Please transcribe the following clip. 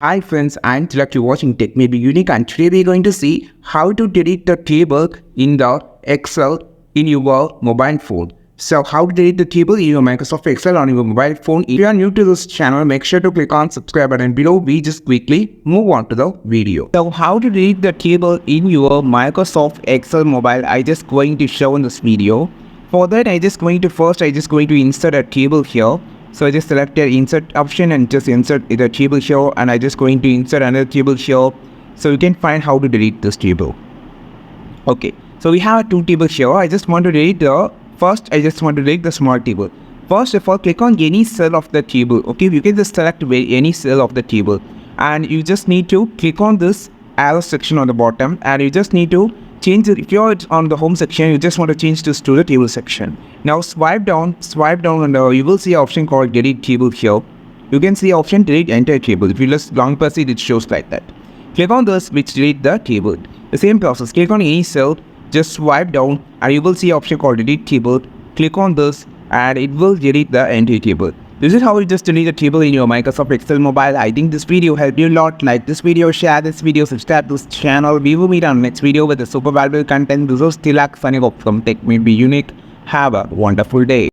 Hi friends, I'm Tilak. You're watching Tech May Be Unique, and today we're going to see how to delete the table in the Excel in your mobile phone. So how to delete the table in your Microsoft Excel on your mobile phone. If you are new to this channel, make sure to click on subscribe button below. We just quickly move on to the video. So how to delete the table in your Microsoft Excel mobile, I just going to show in this video. For that, I just going to insert a table here. So I just select the insert option and just insert the table here, and I just going to insert another table here. So you can find how to delete this table. Okay, so we have two tables here. I just want to delete the small table. First of all, click on any cell of the table. Okay, you can just select any cell of the table, and you just need to click on this arrow section on the bottom, and you just need to change it. If you're on the home section, you just want to change this to the table section. Now swipe down, and you will see an option called delete table here. You can see option delete entire table. If you just long press it shows like that. Click on this which delete the table. The same process, click on any cell, just swipe down, and you will see option called delete table. Click on this and it will delete the entire table. This is how you just delete the table in your Microsoft Excel mobile. I think this video helped you a lot. Like this video, share this video, subscribe to this channel. We will meet on next video with a super valuable content. This is Tilak signing off from Tech May Be Unique. Have a wonderful day.